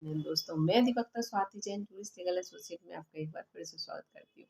दोस्तों, मैं अधिवक्ता Swati Jain tourist legal associate में आपका एक बार फिर से स्वागत करती हूँ।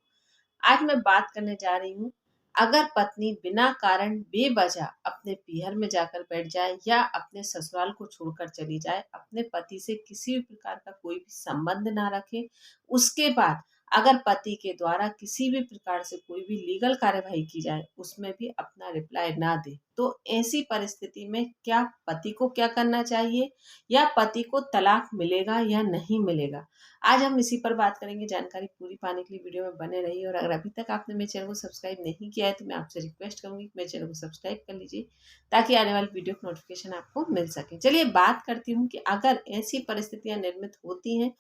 आज मैं बात करने जा रही हूँ, अगर पत्नी बिना कारण बेवजह अपने पीहर में जाकर बैठ जाए या अपने ससुराल को छोड़कर चली जाए, अपने पति से किसी भी प्रकार का कोई भी संबंध ना रखे, उसके बाद अगर पति के द्वारा किसी भी प्रकार से कोई भी लीगल कार्यवाही की जाए, उसमें भी अपना रिप्लाई ना दे, तो ऐसी परिस्थिति में क्या पति को क्या करना चाहिए या पति को तलाक मिलेगा या नहीं मिलेगा। आज हम इसी पर बात करेंगे। जानकारी पूरी पाने के लिए वीडियो में बने रहिए और अगर अभी तक आपने मेरे चैनल को सब्सक्राइब नहीं किया है तो मैं आपसे रिक्वेस्ट करूंगी कि मेरे चैनल को सब्सक्राइब कर लीजिए ताकि आने वाली वीडियो की नोटिफिकेशन आपको मिल सके। चलिए बात करती हूँ कि अगर ऐसी परिस्थितियां निर्मित होती हैं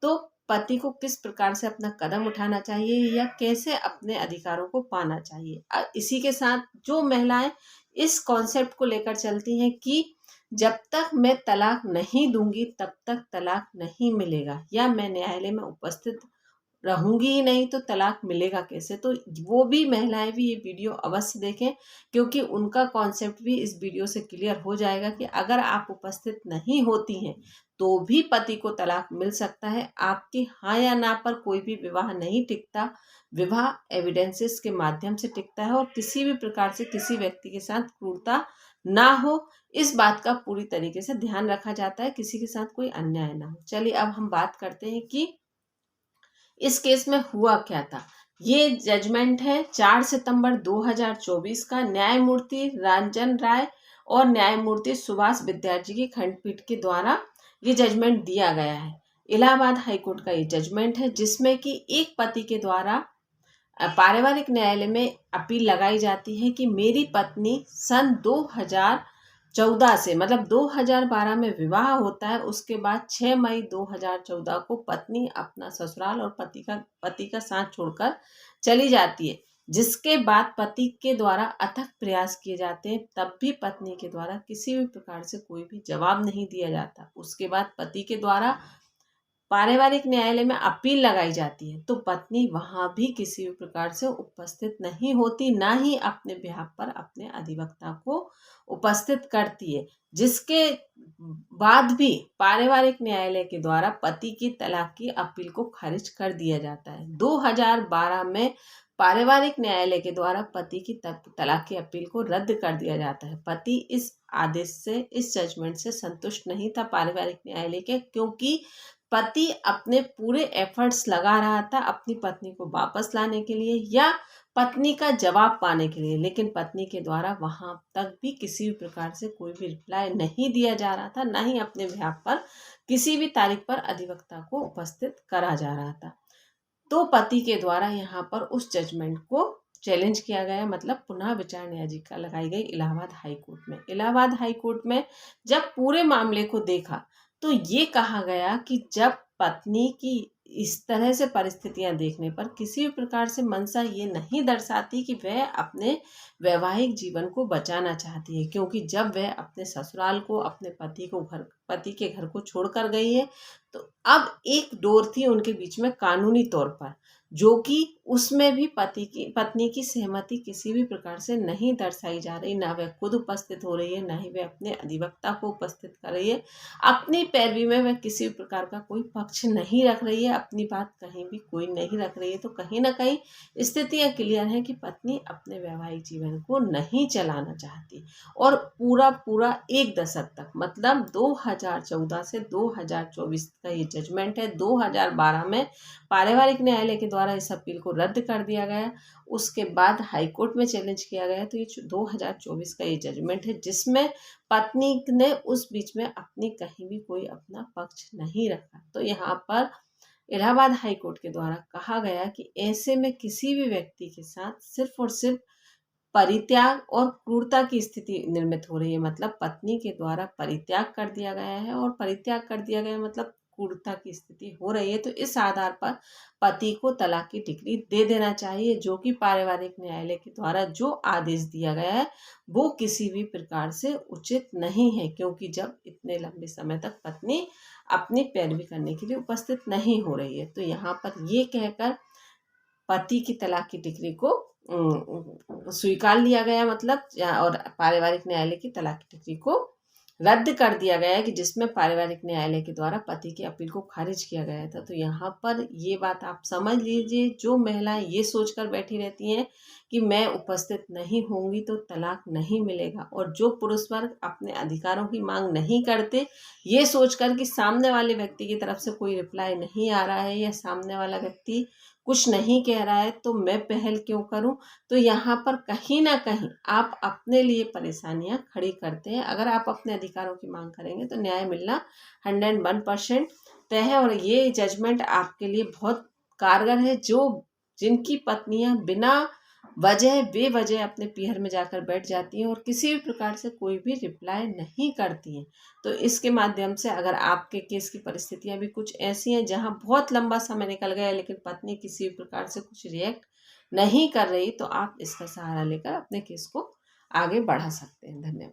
तो पति को किस प्रकार से अपना कदम उठाना चाहिए या कैसे अपने अधिकारों को पाना चाहिए। इसी के साथ जो महिलाएं इस कॉन्सेप्ट को लेकर चलती हैं कि जब तक मैं तलाक नहीं दूंगी तब तक तलाक नहीं मिलेगा या मैं न्यायालय में उपस्थित रहूंगी ही नहीं तो तलाक मिलेगा कैसे, तो वो भी महिलाएं भी ये वीडियो अवश्य देखें क्योंकि उनका कॉन्सेप्ट भी इस वीडियो से क्लियर हो जाएगा कि अगर आप उपस्थित नहीं होती हैं तो भी पति को तलाक मिल सकता है। आपके हाँ या ना पर कोई भी विवाह नहीं टिकता। विवाह एविडेंसेस के माध्यम से टिकता है और किसी भी प्रकार से किसी व्यक्ति के साथ क्रूरता ना हो, इस बात का पूरी तरीके से ध्यान रखा जाता है, किसी के साथ कोई अन्याय ना हो। चलिए अब हम बात करते हैं कि इस केस में हुआ क्या था। ये जजमेंट है 4 सितंबर 2024 का, न्यायमूर्ति रंजन राय और न्यायमूर्ति सुभाष विद्यार्थी की खंडपीठ के द्वारा ये जजमेंट दिया गया है। इलाहाबाद हाईकोर्ट का ये जजमेंट है जिसमें कि एक पति के द्वारा पारिवारिक न्यायालय में अपील लगाई जाती है कि मेरी पत्नी सन 2014 से मतलब 2012 में विवाह होता है, उसके बाद 6 मई 2014 को पत्नी अपना ससुराल और पति का साथ छोड़कर चली जाती है, जिसके बाद पति के द्वारा अथक प्रयास किए जाते हैं तब भी पत्नी के द्वारा किसी भी प्रकार से कोई भी जवाब नहीं दिया जाता। उसके बाद पति के द्वारा पारिवारिक न्यायालय में अपील लगाई जाती है तो पत्नी वहां भी किसी भी प्रकार से उपस्थित नहीं होती, ना ही अपने बिहाफ पर अपने अधिवक्ता को उपस्थित करती है, जिसके बाद भी पारिवारिक न्यायालय के द्वारा पति की तलाक की अपील को खारिज कर दिया जाता है। 2012 में पारिवारिक न्यायालय के द्वारा पति की तलाक की अपील को रद्द कर दिया जाता है। पति इस आदेश से, इस जजमेंट से संतुष्ट नहीं था पारिवारिक न्यायालय के, क्योंकि पति अपने पूरे एफर्ट्स लगा रहा था अपनी पत्नी को वापस लाने के लिए या पत्नी का जवाब पाने के लिए, लेकिन पत्नी के द्वारा वहां तक भी किसी भी प्रकार से कोई भी रिप्लाई नहीं दिया जा रहा था, ना ही अपने बिहाफ पर किसी भी तारीख पर अधिवक्ता को उपस्थित करा जा रहा था। तो पति के द्वारा यहाँ पर उस जजमेंट को चैलेंज किया गया, मतलब पुनः विचार याचिका लगाई गई इलाहाबाद हाई कोर्ट में। इलाहाबाद हाई कोर्ट में जब पूरे मामले को देखा तो ये कहा गया कि जब पत्नी की इस तरह से परिस्थितियां देखने पर किसी भी प्रकार से मंशा ये नहीं दर्शाती कि वह अपने वैवाहिक जीवन को बचाना चाहती है, क्योंकि जब वह अपने ससुराल को, अपने पति के घर को छोड़कर गई है तो अब एक डोर थी उनके बीच में कानूनी तौर पर, जो कि उसमें भी पत्नी की सहमति किसी भी प्रकार से नहीं दर्शाई जा रही। ना वह खुद उपस्थित हो रही है, ना ही वह अपने अधिवक्ता को उपस्थित कर रही है। अपनी पैरवी में वह किसी भी प्रकार का कोई पक्ष नहीं रख रही है, अपनी बात कहीं भी कोई नहीं रख रही है। तो कहीं ना कहीं स्थितियां क्लियर है कि पत्नी अपने वैवाहिक जीवन को नहीं चलाना चाहती और पूरा पूरा एक दशक तक, मतलब 2014 से 2024 का ये जजमेंट है। 2012 में पारिवारिक न्यायालय के द्वारा इस अपील को रद्द कर दिया गया, उसके बाद हाई कोर्ट में चैलेंज किया गया। तो ये 2024 का ये जजमेंट है जिसमें पत्नी ने उस बीच में अपनी कहीं भी कोई अपना पक्ष नहीं रखा। तो यहाँ पर इलाहाबाद हाई कोर्ट के द्वारा कहा गया कि ऐसे में किसी भी व्यक्ति के साथ सिर्फ और सिर्फ परित्याग और क्रूरता की स्थिति निर्मित हो रही है, मतलब पत्नी के द्वारा परित्याग कर दिया गया है और परित्याग कर दिया गया मतलब क्रूरता की स्थिति हो रही है। तो इस आधार पर पति को तलाक की डिग्री दे देना चाहिए, जो कि पारिवारिक न्यायालय के द्वारा जो आदेश दिया गया है वो किसी भी प्रकार से उचित नहीं है, क्योंकि जब इतने लंबे समय तक पत्नी अपनी पैरवी करने के लिए उपस्थित नहीं हो रही है। तो यहाँ पर ये कहकर पति की तलाक की डिग्री को स्वीकार लिया गया, मतलब और पारिवारिक न्यायालय की तलाक की डिग्री को रद्द कर दिया गया है कि जिसमें पारिवारिक न्यायालय के द्वारा पति की अपील को खारिज किया गया था। तो यहाँ पर ये बात आप समझ लीजिए, जो महिलाएं ये सोचकर बैठी रहती हैं कि मैं उपस्थित नहीं होंगी तो तलाक नहीं मिलेगा, और जो पुरुष वर्ग अपने अधिकारों की मांग नहीं करते ये सोचकर कि सामने वाले व्यक्ति की तरफ से कोई रिप्लाई नहीं आ रहा है या सामने वाला व्यक्ति कुछ नहीं कह रहा है तो मैं पहल क्यों करूं, तो यहाँ पर कहीं ना कहीं आप अपने लिए परेशानियां खड़ी करते हैं। अगर आप अपने अधिकारों की मांग करेंगे तो न्याय मिलना 101% तय है, और ये जजमेंट आपके लिए बहुत कारगर है। जो जिनकी पत्नियां बिना वजह बेवजह अपने पीहर में जाकर बैठ जाती हैं और किसी भी प्रकार से कोई भी रिप्लाई नहीं करती हैं, तो इसके माध्यम से अगर आपके केस की परिस्थितियां भी कुछ ऐसी हैं जहां बहुत लंबा समय निकल गया लेकिन पत्नी किसी भी प्रकार से कुछ रिएक्ट नहीं कर रही, तो आप इसका सहारा लेकर अपने केस को आगे बढ़ा सकते हैं। धन्यवाद।